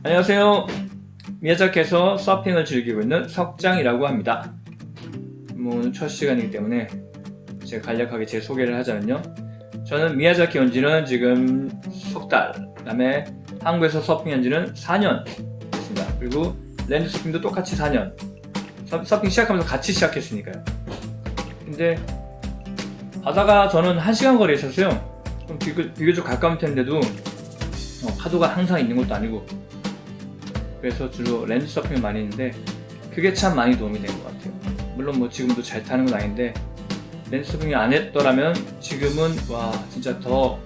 안녕하세요. 미야자키에서 서핑을 즐기고 있는 석장이라고 합니다. 오늘 첫 시간이기 때문에 제가 간략하게 제 소개를 하자면요, 저는 미야자키 온 지는 지금 석 달, 그 다음에 한국에서 서핑한 지는 4년 됐습니다. 그리고 랜드 서핑도 똑같이 4년. 서핑 시작하면서 같이 시작했으니까요. 근데 바다가 저는 1시간 거리에 있었어요. 좀 비교적 가까운 편인데도 파도가 항상 있는 것도 아니고, 그래서 주로 랜드 서핑을 많이 했는데 그게 참 많이 도움이 된 것 같아요. 물론 뭐 지금도 잘 타는 건 아닌데, 랜드 서핑을 안 했더라면 지금은 와 진짜 더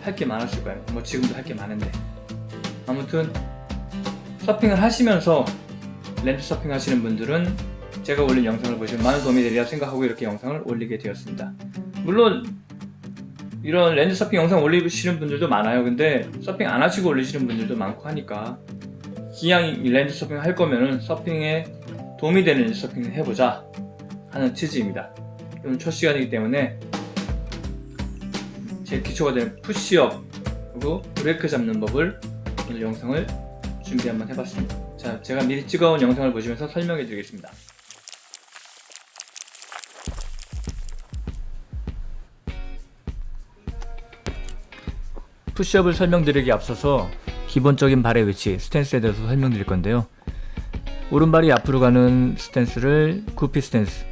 할 게 많았을 거예요. 뭐 지금도 할 게 많은데, 아무튼 서핑을 하시면서 랜드 서핑 하시는 분들은 제가 올린 영상을 보시면 많은 도움이 되리라 생각하고 이렇게 영상을 올리게 되었습니다. 물론 이런 랜드 서핑 영상 올리시는 분들도 많아요. 근데 서핑 안 하시고 올리시는 분들도 많고 하니까, 기왕 랜드 서핑 할 거면은 서핑에 도움이 되는 랜드 서핑을 해보자 하는 취지입니다. 오늘 첫 시간이기 때문에 제 기초가 되는 푸시업 그리고 브레이크 잡는 법을 오늘 영상을 준비 한번 해봤습니다. 자, 제가 미리 찍어온 영상을 보시면서 설명해 드리겠습니다. 푸시업을 설명드리기 앞서서 기본적인 발의 위치, 스탠스에 대해서 설명드릴 건데요. 오른발이 앞으로 가는 스탠스를 구피 스탠스,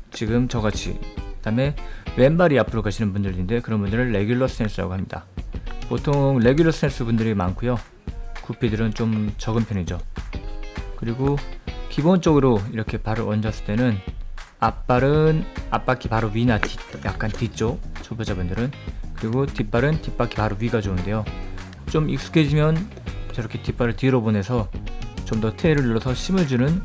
지금 저같이, 그 다음에 왼발이 앞으로 가시는 분들인데 그런 분들을 레귤러 스탠스라고 합니다. 보통 레귤러 스탠스 분들이 많고요, 구피들은 좀 적은 편이죠. 그리고 기본적으로 이렇게 발을 얹었을 때는 앞발은 앞바퀴 바로 위나 약간 뒤쪽, 초보자분들은, 그리고 뒷발은 뒷바퀴 바로 위가 좋은데요. 좀 익숙해지면 저렇게 뒷발을 뒤로 보내서 좀 더 테일을 눌러서 힘을 주는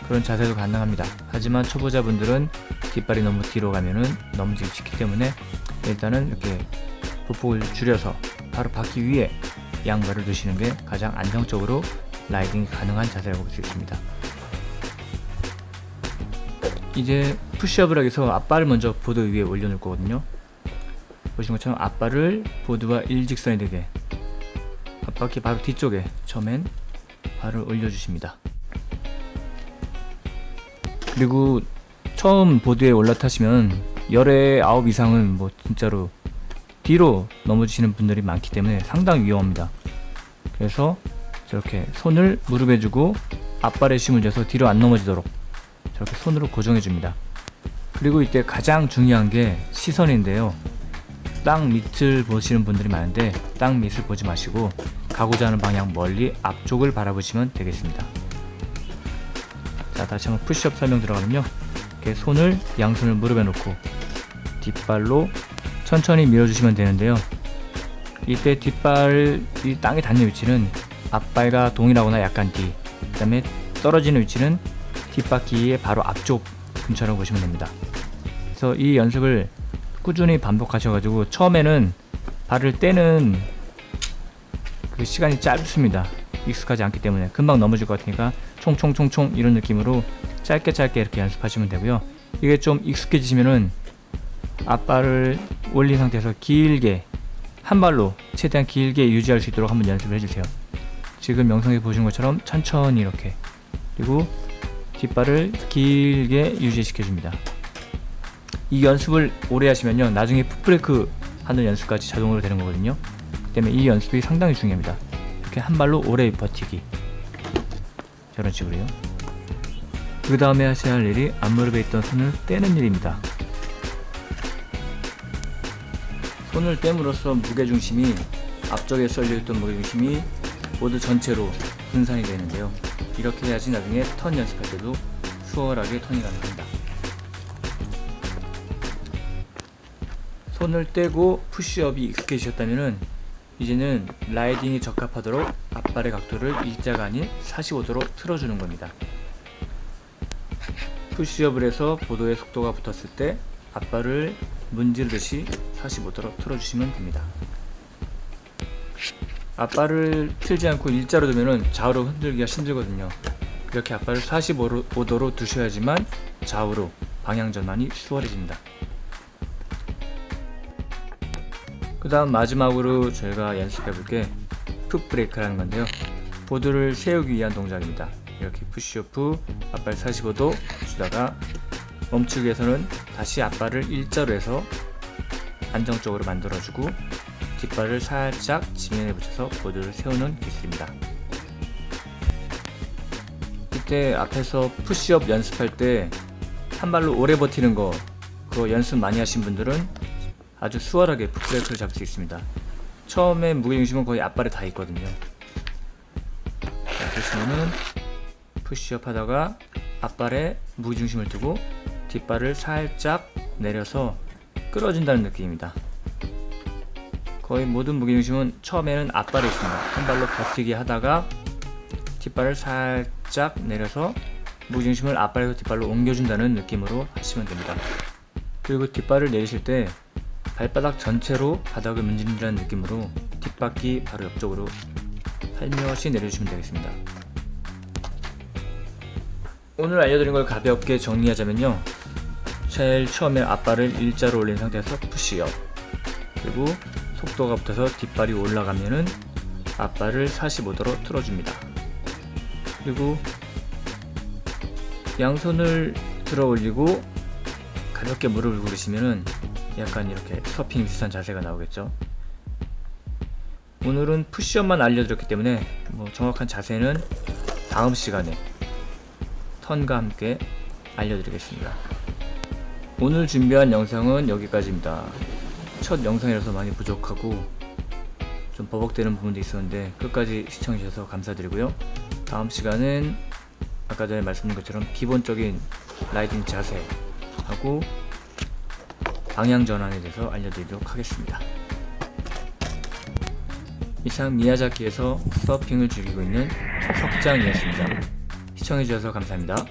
그런 자세도 가능합니다. 하지만 초보자분들은 뒷발이 너무 뒤로 가면은 넘어지기 쉽기 때문에 일단은 이렇게 보폭을 줄여서 바로 바퀴 위에 양발을 두시는 게 가장 안정적으로 라이딩이 가능한 자세라고 볼 수 있습니다. 이제 푸시업을 하기 위해서 앞발을 먼저 보드 위에 올려놓을 거거든요. 보시는 것처럼 앞발을 보드와 일직선이 되게 앞바퀴 바로 뒤쪽에 처음엔 발을 올려주십니다. 그리고 처음 보드에 올라타시면 열의 9 이상은 뭐 진짜로 뒤로 넘어지시는 분들이 많기 때문에 상당히 위험합니다. 그래서 저렇게 손을 무릎에 주고 앞발에 힘을 줘서 뒤로 안 넘어지도록 저렇게 손으로 고정해 줍니다. 그리고 이때 가장 중요한 게 시선인데요. 땅 밑을 보시는 분들이 많은데 땅 밑을 보지 마시고 가고자 하는 방향 멀리 앞쪽을 바라보시면 되겠습니다. 자, 다시 한번 푸시업 설명 들어가면요, 이렇게 손을 양손을 무릎에 놓고 뒷발로 천천히 밀어주시면 되는데요. 이때 뒷발이 땅에 닿는 위치는 앞발과 동일하거나 약간 뒤, 그 다음에 떨어지는 위치는 뒷바퀴의 바로 앞쪽 근처라고 보시면 됩니다. 그래서 이 연습을 꾸준히 반복하셔가지고 처음에는 발을 떼는 그 시간이 짧습니다. 익숙하지 않기 때문에 금방 넘어질 것 같으니까 총총총총 이런 느낌으로 짧게 이렇게 연습하시면 되고요. 이게 좀 익숙해지시면은 앞발을 올린 상태에서 길게 한 발로 최대한 길게 유지할 수 있도록 한번 연습을 해주세요. 지금 영상에 보시는 것처럼 천천히 이렇게, 그리고 뒷발을 길게 유지시켜줍니다. 이 연습을 오래 하시면요, 나중에 풋브레이크 하는 연습까지 자동으로 되는 거거든요. 그 때문에 이 연습이 상당히 중요합니다. 이렇게 한 발로 오래 버티기, 저런 식으로요. 그 다음에 하셔야 할 일이 앞무릎에 있던 손을 떼는 일입니다. 손을 떼므로써 무게중심이, 앞쪽에 썰려있던 무게중심이 모두 전체로 분산이 되는데요. 이렇게 해야지 나중에 턴 연습할 때도 수월하게 턴이 가능합니다. 손을 떼고 푸시업이 익숙해지셨다면 이제는 라이딩에 적합하도록 앞발의 각도를 일자가 아닌 45도로 틀어주는 겁니다. 푸시업을 해서 보도에 속도가 붙었을 때 앞발을 문지르듯이 45도로 틀어주시면 됩니다. 앞발을 틀지 않고 일자로 두면은 좌우로 흔들기가 힘들거든요. 이렇게 앞발을 45도로 두셔야지만 좌우로 방향 전환이 수월해집니다. 그 다음 마지막으로 저희가 연습해 볼 게 풋 브레이크라는 건데요. 보드를 세우기 위한 동작입니다. 이렇게 푸시업 후 앞발 45도 주다가 멈추기 위해서는 다시 앞발을 일자로 해서 안정적으로 만들어주고 뒷발을 살짝 지면에 붙여서 보드를 세우는 기술입니다. 이때 앞에서 푸시업 연습할 때 한 발로 오래 버티는 거 그거 연습 많이 하신 분들은 아주 수월하게 풋브레이크를 잡을 수 있습니다. 처음에 무게중심은 거의 앞발에 다 있거든요. 자, 보시면은 푸시업 하다가 앞발에 무게중심을 두고 뒷발을 살짝 내려서 끌어준다는 느낌입니다. 거의 모든 무게중심은 처음에는 앞발에 있습니다. 한 발로 버티기 하다가 뒷발을 살짝 내려서 무게중심을 앞발에서 뒷발로 옮겨준다는 느낌으로 하시면 됩니다. 그리고 뒷발을 내리실 때 발바닥 전체로 바닥을 문지른다는 느낌으로 뒷바퀴 바로 옆쪽으로 살며시 내려주시면 되겠습니다. 오늘 알려드린 걸 가볍게 정리하자면요, 제일 처음에 앞발을 일자로 올린 상태에서 푸시업, 그리고 속도가 붙어서 뒷발이 올라가면은 앞발을 45도로 틀어줍니다. 그리고 양손을 들어 올리고 가볍게 무릎을 구르시면은 약간 이렇게 서핑 비슷한 자세가 나오겠죠. 오늘은 푸시업만 알려드렸기 때문에 정확한 자세는 다음 시간에 턴과 함께 알려드리겠습니다. 오늘 준비한 영상은 여기까지입니다. 첫 영상이라서 많이 부족하고 좀 버벅대는 부분도 있었는데 끝까지 시청해주셔서 감사드리고요. 다음 시간은 아까 전에 말씀드린 것처럼 기본적인 라이딩 자세하고 방향 전환에 대해서 알려드리도록 하겠습니다. 이상 미야자키에서 서핑을 즐기고 있는 석장이었습니다. 시청해주셔서 감사합니다.